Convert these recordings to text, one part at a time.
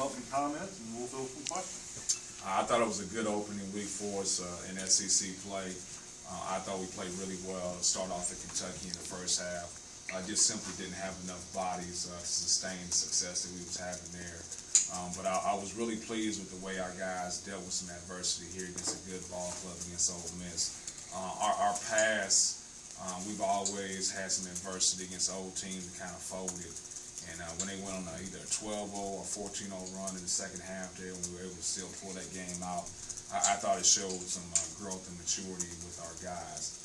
come up and comment, and we'll fill some questions. I thought it was a good opening week for us in SEC play. I thought we played really well to start off at Kentucky in the first half. I just simply didn't have enough bodies to sustain the success that we was having there. But I was really pleased with the way our guys dealt with some adversity here against a good ball club against Ole Miss. Our pass, we've always had some adversity against old teams that kind of folded. And when they went on either a 12-0 or 14-0 run in the second half there, when we were able to still pull that game out, I thought it showed some growth and maturity with our guys.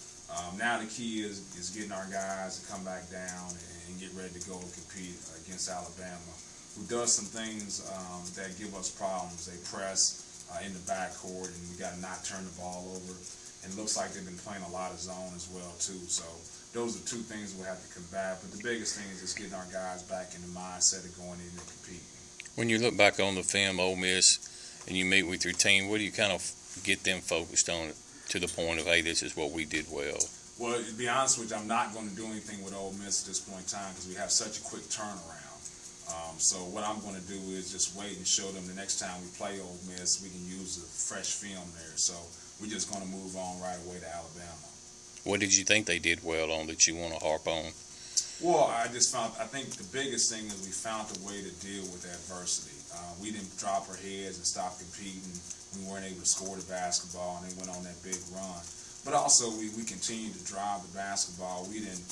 Now the key is getting our guys to come back down and get ready to go and compete against Alabama, who does some things that give us problems. They press in the backcourt, and we got to not turn the ball over. And it looks like they've been playing a lot of zone as well, too. So those are two things we'll have to combat. But the biggest thing is just getting our guys back in the mindset of going in and competing. When you look back on the film, Ole Miss, and you meet with your team, what do you kind of get them focused on to the point of, hey, this is what we did well? Well, to be honest with you, I'm not going to do anything with Ole Miss at this point in time because we have such a quick turnaround. So what I'm going to do is just wait and show them the next time we play Ole Miss, we can use the fresh film there. So we're just going to move on right away to Alabama. What did you think they did well on that you want to harp on? Well, I think the biggest thing is we found a way to deal with adversity. We didn't drop our heads and stop competing. We weren't able to score the basketball, and they went on that big run. But also, we continued to drive the basketball. We didn't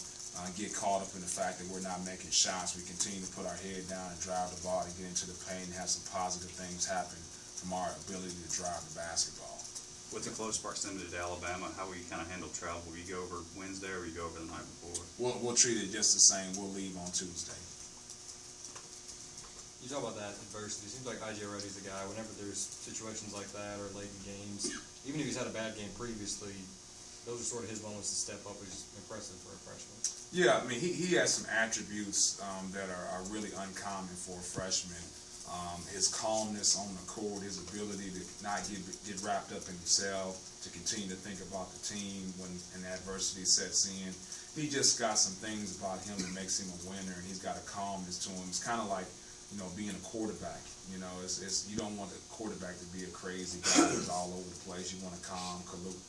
get caught up in the fact that we're not making shots. We continue to put our head down and drive the ball and get into the paint and have some positive things happen from our ability to drive the basketball. With the close proximity to Alabama, how will you kind of handle travel? Will you go over Wednesday or will you go over the night before? We'll treat it just the same. We'll leave on Tuesday. You talk about that adversity. It seems like I.J. Roddy's the guy, whenever there's situations like that or late in games, even if he's had a bad game previously, those are sort of his moments to step up, which is impressive for a freshman. Yeah, I mean, he has some attributes that are really uncommon for a freshman. His calmness on the court, his ability to not get wrapped up in himself, to continue to think about the team when an adversity sets in. He just got some things about him that makes him a winner, and he's got a calmness to him. It's kind of like, being a quarterback. You don't want the quarterback to be a crazy guy who's all over the place. You want a calm,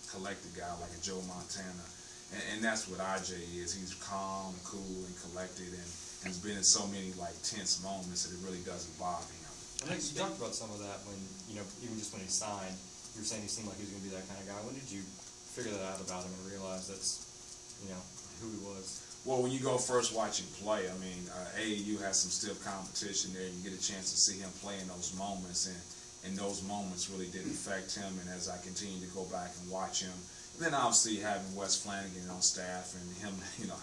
collected guy like a Joe Montana. And that's what IJ is. He's calm, cool, and collected, and has been in so many tense moments that it really doesn't bother him. I think you talked about some of that when, even just when he signed, you were saying he seemed like he was going to be that kind of guy. When did you figure that out about him and realize that's, who he was? Well, when you go first watch him play, I mean, AAU has some stiff competition there. You get a chance to see him play in those moments, and those moments really did affect him. And as I continue to go back and watch him, and then obviously having Wes Flanagan on staff and him,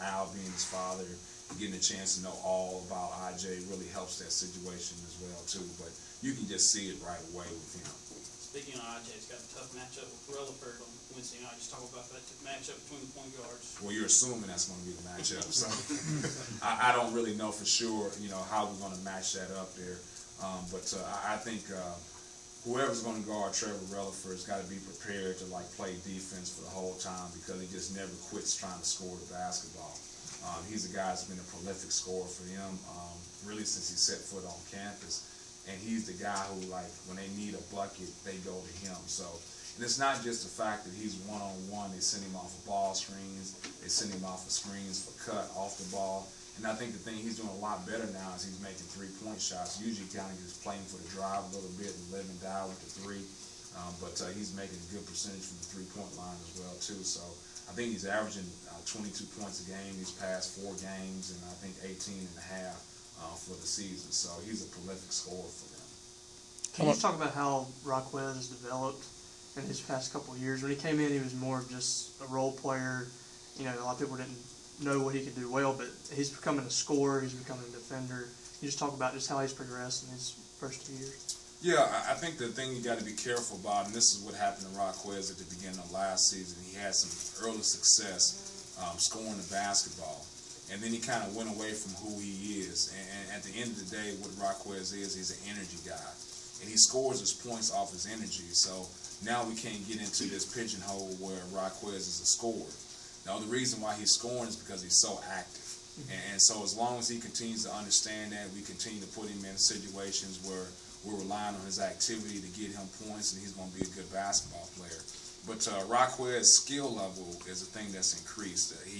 Al being his father, getting a chance to know all about IJ really helps that situation as well too. But you can just see it right away with him. Speaking of IJ, he's got a tough matchup with Rutherford on Wednesday night. Just talk about that matchup between the point guards. Well, you're assuming that's going to be the matchup, so I don't really know for sure, how we're going to match that up there. But I think whoever's going to guard Trevor Rutherford has got to be prepared to play defense for the whole time because he just never quits trying to score the basketball. He's a guy that's been a prolific scorer for them really since he set foot on campus. And he's the guy who, when they need a bucket, they go to him. So, and it's not just the fact that he's one-on-one. They send him off of ball screens. They send him off of screens for cut off the ball. And I think the thing he's doing a lot better now is he's making three-point shots. Usually kind of just playing for the drive a little bit and letting him dial with the three. But he's making a good percentage from the three-point line as well, too. So I think he's averaging 22 points a game these past 4 games, and I think 18 and a half for the season. So he's a prolific scorer for them. Can you talk about how Rockwell has developed in his past couple of years? When he came in, he was more of just a role player. A lot of people didn't know what he could do well, but he's becoming a scorer. He's becoming a defender. Can you just talk about just how he's progressed in his first 2 years? Yeah, I think the thing you got to be careful about, and this is what happened to Rockwell at the beginning of last season, he had some early success scoring the basketball. And then he kind of went away from who he is. And at the end of the day, what Rockwell is he's an energy guy. And he scores his points off his energy. So now we can't get into this pigeonhole where Rockwell is a scorer. Now, the reason why he's scoring is because he's so active. And so as long as he continues to understand that, we continue to put him in situations where we're relying on his activity to get him points, and he's going to be a good basketball player. But Rockwell's skill level is a thing that's increased. He